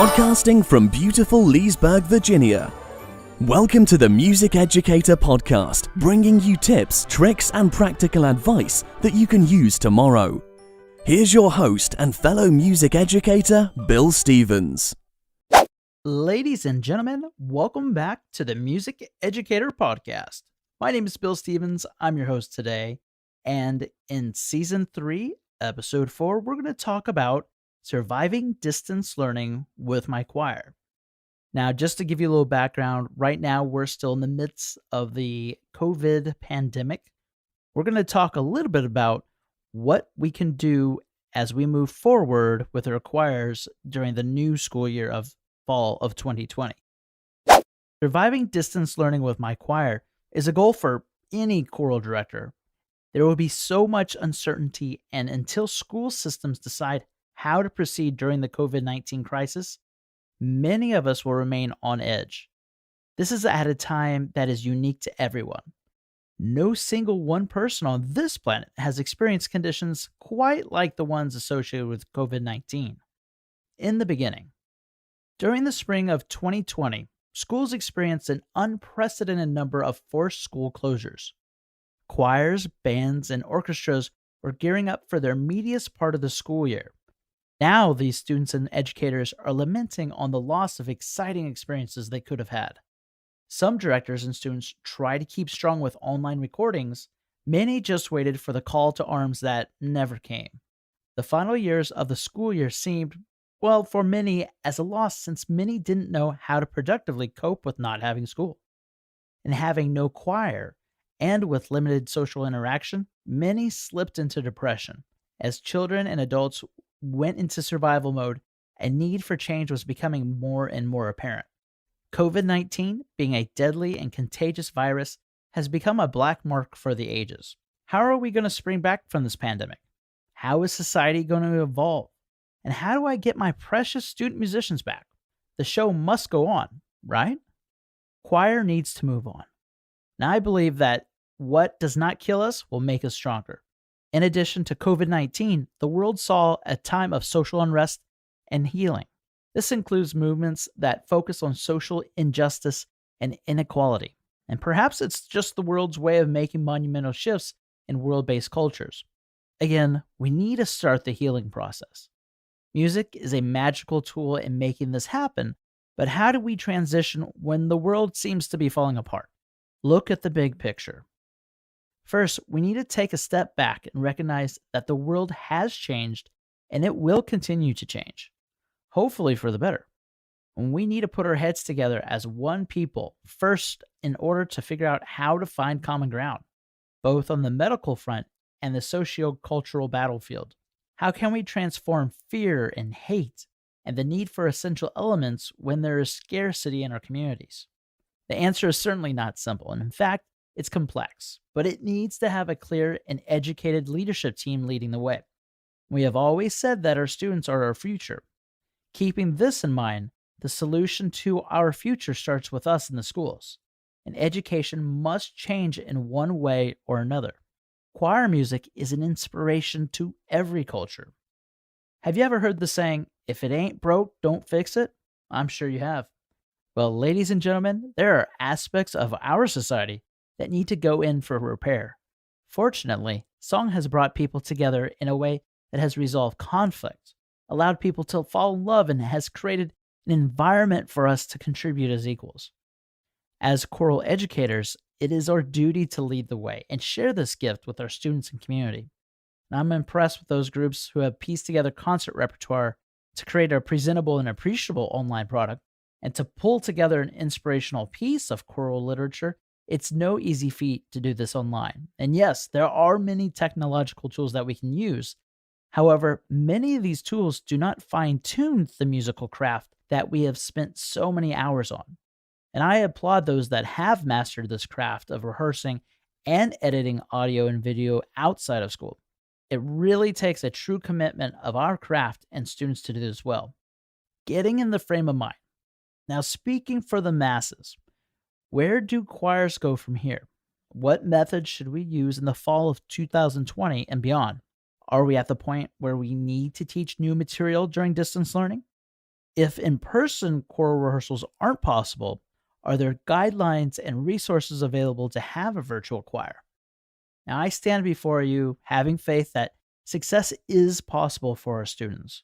Podcasting from beautiful Leesburg, Virginia. Welcome to the Music Educator podcast, bringing you tips, tricks, and practical advice that you can use tomorrow. Here's your host and fellow music educator, Bill Stevens. Ladies and gentlemen, welcome back to the Music Educator podcast. My name is Bill Stevens. I'm your host today. And in Season 3, Episode 4, we're going to talk about surviving distance learning with my choir. Now, just to give you a little background, right now we're still in the midst of the COVID pandemic. We're going to talk a little bit about what we can do as we move forward with our choirs during the new school year of fall of 2020. Surviving distance learning with my choir is a goal for any choral director. There will be so much uncertainty, and until school systems decide how to proceed during the COVID-19 crisis, many of us will remain on edge. This is at a time that is unique to everyone. No single one person on this planet has experienced conditions quite like the ones associated with COVID-19. In the beginning, during the spring of 2020, schools experienced an unprecedented number of forced school closures. Choirs, bands, and orchestras were gearing up for their meatiest part of the school year. Now, these students and educators are lamenting on the loss of exciting experiences they could have had. Some directors and students try to keep strong with online recordings. Many just waited for the call to arms that never came. The final years of the school year seemed, well, for many, as a loss since many didn't know how to productively cope with not having school. And having no choir, and with limited social interaction, many slipped into depression. As children and adults went into survival mode, a need for change was becoming more and more apparent. COVID-19, being a deadly and contagious virus, has become a black mark for the ages. How are we going to spring back from this pandemic? How is society going to evolve? And how do I get my precious student musicians back? The show must go on, right? Choir needs to move on. Now, I believe that what does not kill us will make us stronger. In addition to COVID-19, the world saw a time of social unrest and healing. This includes movements that focus on social injustice and inequality. And perhaps it's just the world's way of making monumental shifts in world-based cultures. Again, we need to start the healing process. Music is a magical tool in making this happen, but how do we transition when the world seems to be falling apart? Look at the big picture. First, we need to take a step back and recognize that the world has changed and it will continue to change, hopefully for the better. And we need to put our heads together as one people first in order to figure out how to find common ground, both on the medical front and the socio-cultural battlefield. How can we transform fear and hate and the need for essential elements when there is scarcity in our communities? The answer is certainly not simple, and in fact, it's complex, but it needs to have a clear and educated leadership team leading the way. We have always said that our students are our future. Keeping this in mind, the solution to our future starts with us in the schools, and education must change in one way or another. Choir music is an inspiration to every culture. Have you ever heard the saying, "If it ain't broke, don't fix it"? I'm sure you have. Well, ladies and gentlemen, there are aspects of our society that need to go in for repair. Fortunately, song has brought people together in a way that has resolved conflict, allowed people to fall in love, and has created an environment for us to contribute as equals. As choral educators, it is our duty to lead the way and share this gift with our students and community. And I'm impressed with those groups who have pieced together concert repertoire to create a presentable and appreciable online product, and to pull together an inspirational piece of choral literature. It's no easy feat to do this online. And yes, there are many technological tools that we can use. However, many of these tools do not fine-tune the musical craft that we have spent so many hours on. And I applaud those that have mastered this craft of rehearsing and editing audio and video outside of school. It really takes a true commitment of our craft and students to do this well. Getting in the frame of mind. Now, speaking for the masses, where do choirs go from here? What methods should we use in the fall of 2020 and beyond? Are we at the point where we need to teach new material during distance learning? If in-person choral rehearsals aren't possible, are there guidelines and resources available to have a virtual choir? Now, I stand before you having faith that success is possible for our students.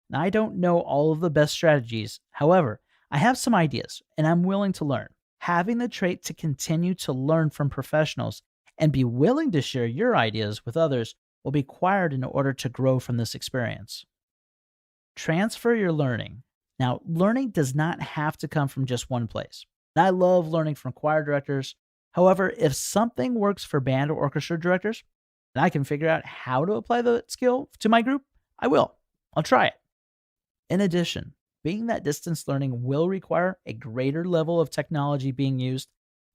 Now, I don't know all of the best strategies. However, I have some ideas and I'm willing to learn. Having the trait to continue to learn from professionals and be willing to share your ideas with others will be required in order to grow from this experience. Transfer your learning. Now, learning does not have to come from just one place. I love learning from choir directors. However, if something works for band or orchestra directors, and I can figure out how to apply the skill to my group, I will. I'll try it. In addition, being that distance learning will require a greater level of technology being used,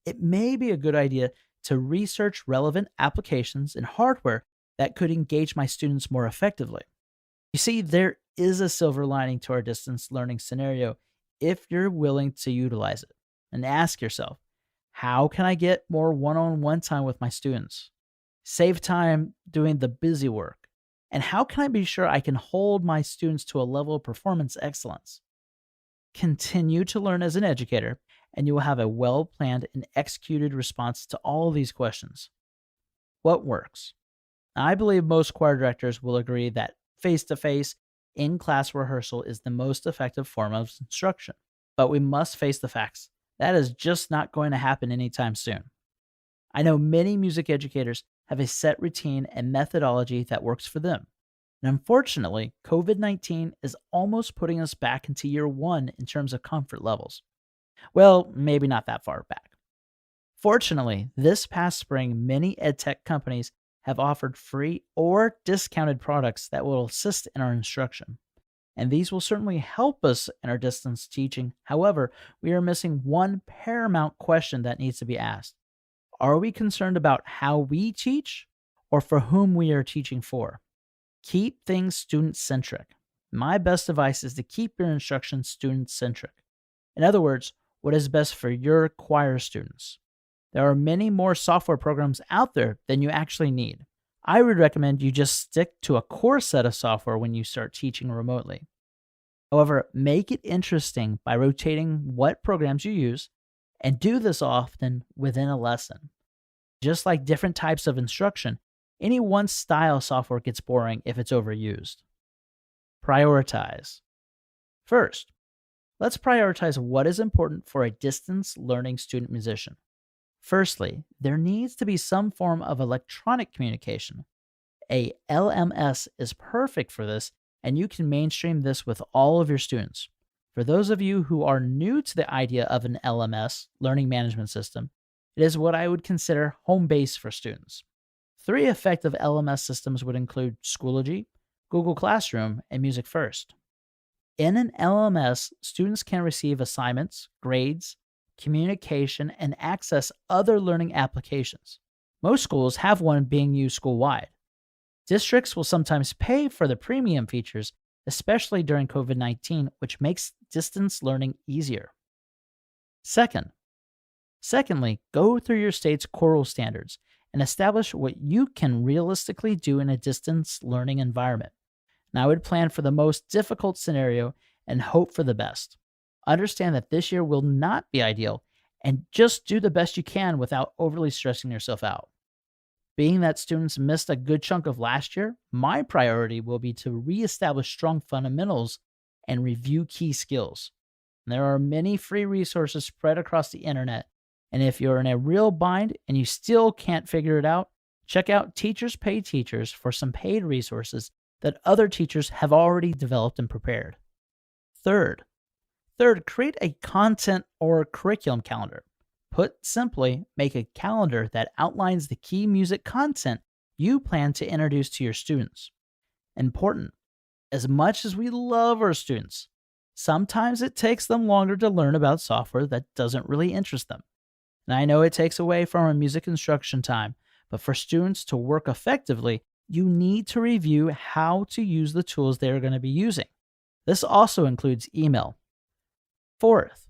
it may be a good idea to research relevant applications and hardware that could engage my students more effectively. You see, there is a silver lining to our distance learning scenario if you're willing to utilize it. And ask yourself, how can I get more one-on-one time with my students? Save time doing the busy work? And how can I be sure I can hold my students to a level of performance excellence? Continue to learn as an educator, and you will have a well-planned and executed response to all of these questions. What works? I believe most choir directors will agree that face-to-face, in-class rehearsal is the most effective form of instruction. But we must face the facts. That is just not going to happen anytime soon. I know many music educators have a set routine and methodology that works for them. And unfortunately, COVID-19 is almost putting us back into year one in terms of comfort levels. Well, maybe not that far back. Fortunately, this past spring, many edtech companies have offered free or discounted products that will assist in our instruction. And these will certainly help us in our distance teaching. However, we are missing one paramount question that needs to be asked. Are we concerned about how we teach or for whom we are teaching for? Keep things student-centric. My best advice is to keep your instruction student-centric. In other words, what is best for your choir students. There are many more software programs out there than you actually need. I would recommend you just stick to a core set of software when you start teaching remotely. However, make it interesting by rotating what programs you use and do this often within a lesson. Just like different types of instruction, any one style of software gets boring if it's overused. Prioritize. First, let's prioritize what is important for a distance learning student musician. Firstly, there needs to be some form of electronic communication. A LMS is perfect for this, and you can mainstream this with all of your students. For those of you who are new to the idea of an LMS, learning management system, it is what I would consider home base for students. 3 effective LMS systems would include Schoology, Google Classroom, and Music First. In an LMS, students can receive assignments, grades, communication, and access other learning applications. Most schools have one being used school-wide. Districts will sometimes pay for the premium features, especially during COVID-19, which makes distance learning easier. Secondly, go through your state's choral standards and establish what you can realistically do in a distance learning environment. Now, I would plan for the most difficult scenario and hope for the best. Understand that this year will not be ideal, and just do the best you can without overly stressing yourself out. Being that students missed a good chunk of last year, my priority will be to reestablish strong fundamentals and review key skills. There are many free resources spread across the internet, and if you're in a real bind and you still can't figure it out, check out Teachers Pay Teachers for some paid resources that other teachers have already developed and prepared. Third, create a content or curriculum calendar. Put simply, make a calendar that outlines the key music content you plan to introduce to your students. Important, as much as we love our students, sometimes it takes them longer to learn about software that doesn't really interest them. And I know it takes away from our music instruction time, but for students to work effectively, you need to review how to use the tools they are going to be using. This also includes email. Fourth,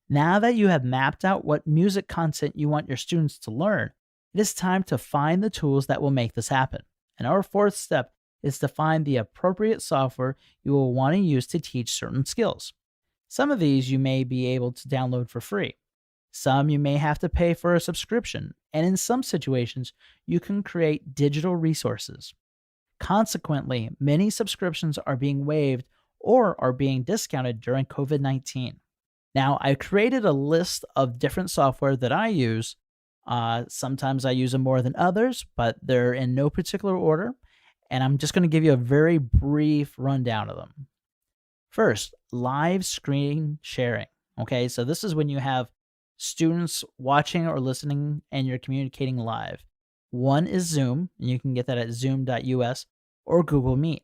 now that you have mapped out what music content you want your students to learn, it is time to find the tools that will make this happen. And our fourth step is to find the appropriate software you will want to use to teach certain skills. Some of these you may be able to download for free. Some you may have to pay for a subscription, and in some situations, you can create digital resources. Consequently, many subscriptions are being waived or are being discounted during COVID-19. Now, I created a list of different software that I use. Sometimes I use them more than others, but they're in no particular order. And I'm just going to give you a very brief rundown of them. First, live screen sharing. Okay, so this is when you have students watching or listening and you're communicating live. One is Zoom, and you can get that at zoom.us or Google Meet.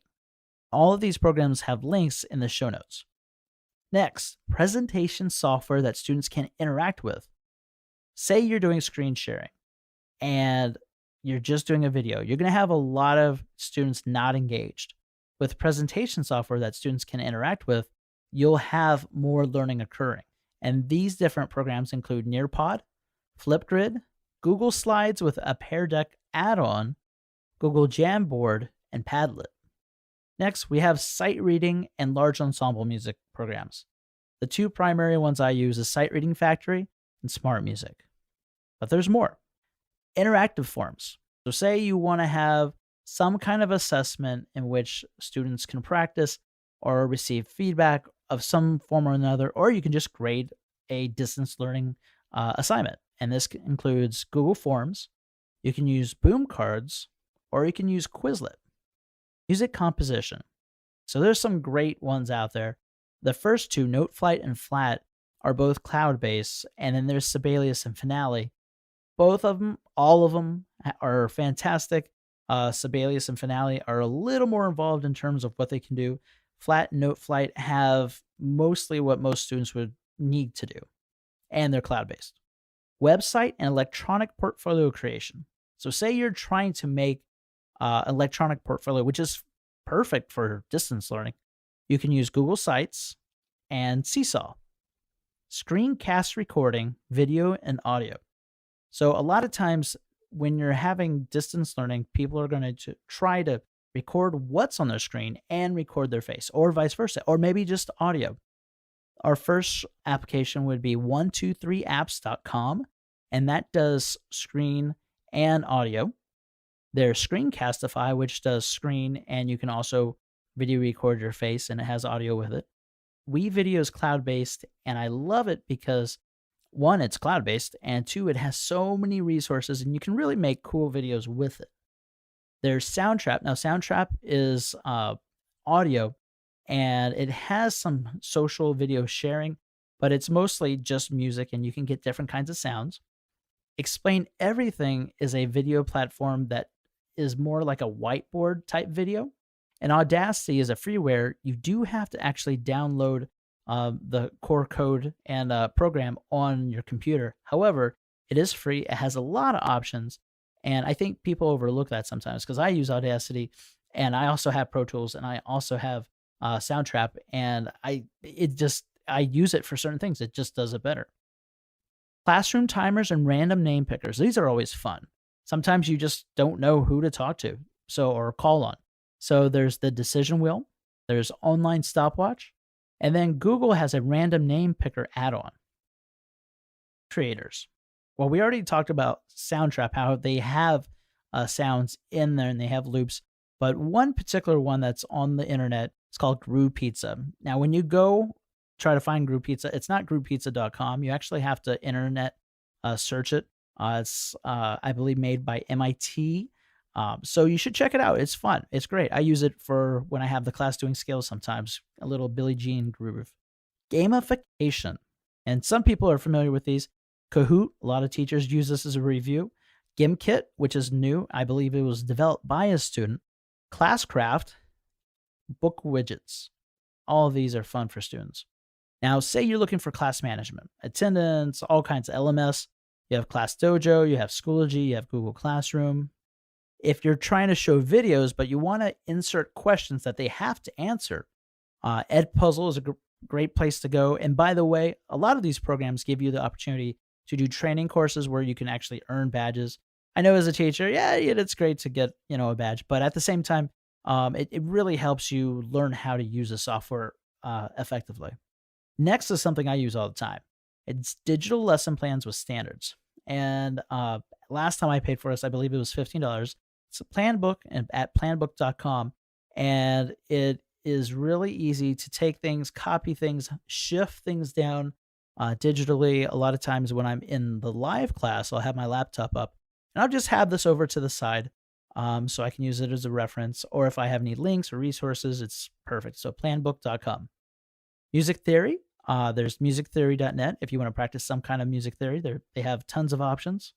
All of these programs have links in the show notes. Next, presentation software that students can interact with. Say you're doing screen sharing and you're just doing a video. You're going to have a lot of students not engaged. With presentation software that students can interact with, you'll have more learning occurring. And these different programs include Nearpod, Flipgrid, Google Slides with a Pear Deck add-on, Google Jamboard, and Padlet. Next, we have sight reading and large ensemble music programs. The two primary ones I use is Sight Reading Factory and Smart Music. But there's more. Interactive forms. So say you want to have some kind of assessment in which students can practice or receive feedback of some form or another, or you can just grade a distance learning assignment. And this includes Google Forms, you can use Boom Cards, or you can use Quizlet. Music composition. So there's some great ones out there. The first two, Noteflight and Flat, are both cloud-based, and then there's Sibelius and Finale. Both of them, all of them, are fantastic. Sibelius and Finale are a little more involved in terms of what they can do. Flat and Noteflight have mostly what most students would need to do, and they're cloud-based. Website and electronic portfolio creation. So say you're trying to make electronic portfolio, which is perfect for distance learning. You can use Google Sites and Seesaw. Screencast recording, video and audio. So a lot of times when you're having distance learning, people are going to try to record what's on their screen and record their face, or vice versa, or maybe just audio. Our first application would be 123apps.com, and that does screen and audio. There's Screencastify, which does screen, and you can also video record your face, and it has audio with it. WeVideo is cloud-based, and I love it because, one, it's cloud-based, and two, it has so many resources, and you can really make cool videos with it. There's Soundtrap. Now, Soundtrap is audio, and it has some social video sharing, but it's mostly just music, and you can get different kinds of sounds. Explain Everything is a video platform that is more like a whiteboard type video. And Audacity is a freeware. You do have to actually download the core code and program on your computer. However, it is free. It has a lot of options. And I think people overlook that sometimes because I use Audacity, and I also have Pro Tools, and I also have Soundtrap, and I use it for certain things. It just does it better. Classroom timers and random name pickers. These are always fun. Sometimes you just don't know who to talk to, or call on. So there's the decision wheel, there's online stopwatch, and then Google has a random name picker add-on. Creators. Well, we already talked about Soundtrap, how they have sounds in there and they have loops, but one particular one that's on the internet is called Groove Pizza. Now, when you go try to find Groove Pizza, it's not groovepizza.com. You actually have to internet search it. It's, I believe, made by MIT. So you should check it out. It's fun. It's great. I use it for when I have the class doing scales sometimes, a little Billie Jean groove. Gamification. And some people are familiar with these. Kahoot, a lot of teachers use this as a review. GimKit, which is new. I believe it was developed by a student. Classcraft, Book Widgets. All of these are fun for students. Now, say you're looking for class management, attendance, all kinds of LMS. You have Class Dojo, you have Schoology, you have Google Classroom. If you're trying to show videos, but you want to insert questions that they have to answer, Edpuzzle is a great place to go. And by the way, a lot of these programs give you the opportunity to do training courses where you can actually earn badges. I know as a teacher, yeah, it's great to get, a badge, but at the same time, It really helps you learn how to use the software effectively. Next is something I use all the time. It's digital lesson plans with standards. And last time I paid for this, I believe it was $15. It's a plan book and at planbook.com. And it is really easy to take things, copy things, shift things down digitally. A lot of times when I'm in the live class, I'll have my laptop up and I'll just have this over to the side so I can use it as a reference. Or if I have any links or resources, it's perfect. So planbook.com. Music theory. There's musictheory.net if you want to practice some kind of music theory. They have tons of options.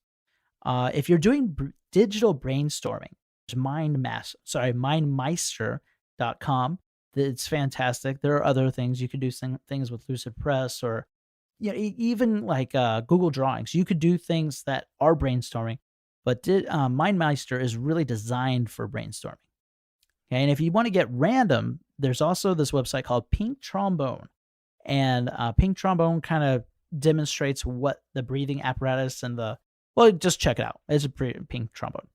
If you're doing digital brainstorming, there's mindmeister.com. It's fantastic. There are other things. You could do things with Lucid Press or even like Google Drawings. You could do things that are brainstorming, but MindMeister is really designed for brainstorming. Okay, and if you want to get random, there's also this website called Pink Trombone. And Pink Trombone kind of demonstrates what the breathing apparatus and just check it out. It's a Pink Trombone.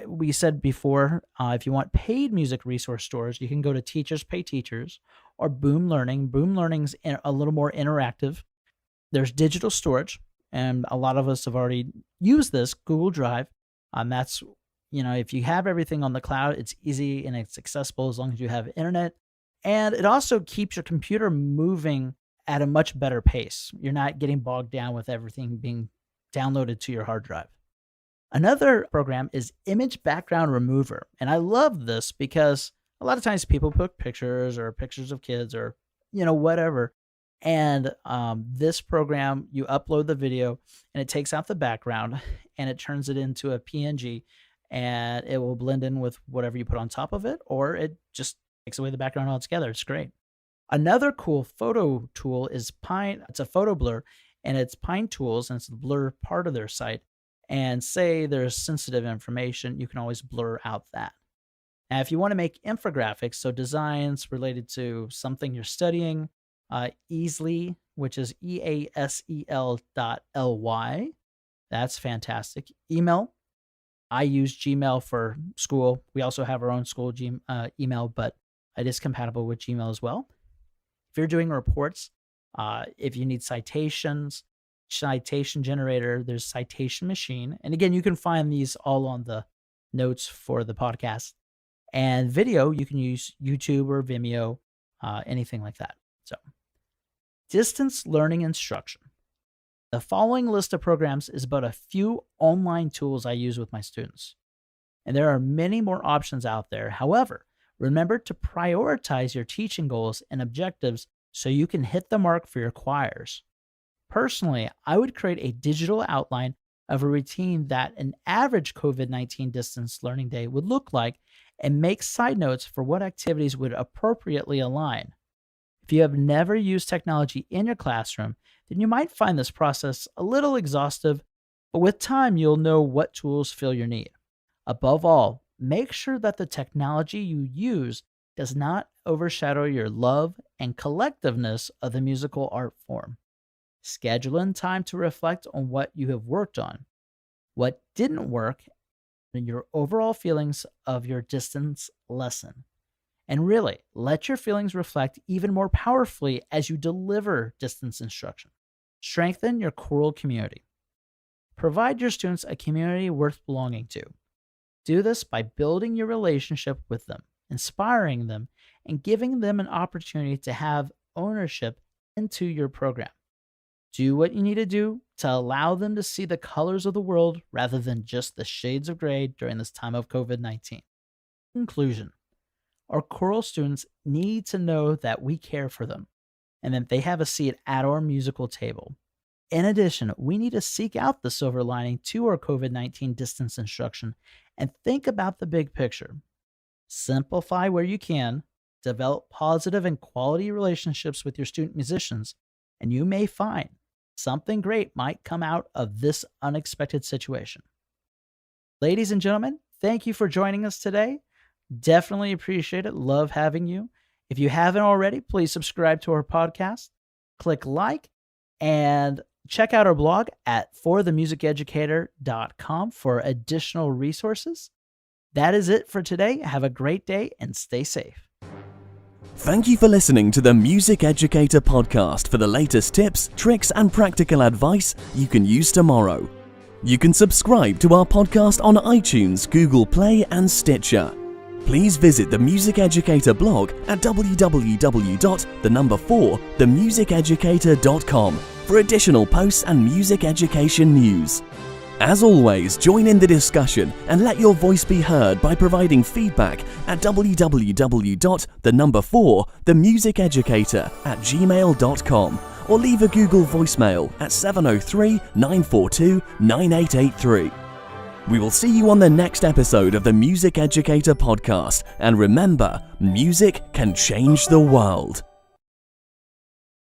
We said before, if you want paid music resource stores, you can go to Teachers Pay Teachers or Boom Learning. Boom Learning's a little more interactive. There's digital storage, and a lot of us have already used this, Google Drive. That's, if you have everything on the cloud, it's easy and it's accessible as long as you have internet. And it also keeps your computer moving at a much better pace. You're not getting bogged down with everything being downloaded to your hard drive. Another program is Image Background Remover. And I love this because a lot of times people put pictures or pictures of kids or, whatever. And this program, you upload the video and it takes out the background and it turns it into a PNG and it will blend in with whatever you put on top of it, or it just takes away the background altogether. It's great. Another cool photo tool is Pine. It's a photo blur, and it's Pine Tools, and it's the blur part of their site. And say there's sensitive information, you can always blur out that. Now, if you want to make infographics, so designs related to something you're studying, Easly, which is EASEL.ly. That's fantastic. Email. I use Gmail for school. We also have our own school email, but it is compatible with Gmail as well. If you're doing reports, if you need citations, citation generator, there's Citation Machine. And again, you can find these all on the notes for the podcast. And video, you can use YouTube or Vimeo, anything like that. So, distance learning instruction. The following list of programs is but a few online tools I use with my students. And there are many more options out there. However, remember to prioritize your teaching goals and objectives so you can hit the mark for your choirs. Personally, I would create a digital outline of a routine that an average COVID-19 distance learning day would look like and make side notes for what activities would appropriately align. If you have never used technology in your classroom, then you might find this process a little exhaustive, but with time, you'll know what tools fill your need. Above all, make sure that the technology you use does not overshadow your love and collectiveness of the musical art form. Schedule in time to reflect on what you have worked on, what didn't work, and your overall feelings of your distance lesson. And really, let your feelings reflect even more powerfully as you deliver distance instruction. Strengthen your choral community. Provide your students a community worth belonging to. Do this by building your relationship with them, inspiring them, and giving them an opportunity to have ownership into your program. Do what you need to do to allow them to see the colors of the world rather than just the shades of gray during this time of COVID-19. Conclusion. Our choral students need to know that we care for them and that they have a seat at our musical table. In addition, we need to seek out the silver lining to our COVID-19 distance instruction and think about the big picture. Simplify where you can, develop positive and quality relationships with your student musicians, and you may find something great might come out of this unexpected situation. Ladies and gentlemen, thank you for joining us today. Definitely appreciate it. Love having you. If you haven't already, please subscribe to our podcast, click like, and check out our blog at forthemusiceducator.com for additional resources. That is it for today. Have a great day and stay safe. Thank you for listening to the Music Educator podcast for the latest tips, tricks, and practical advice you can use tomorrow. You can subscribe to our podcast on iTunes, Google Play, and Stitcher. Please visit the Music Educator blog at www.4themusiceducator.com for additional posts and music education news. As always, join in the discussion and let your voice be heard by providing feedback at www.4themusiceducator@gmail.com or leave a Google voicemail at 703-942-9883. We will see you on the next episode of the Music Educator podcast, and remember, music can change the world.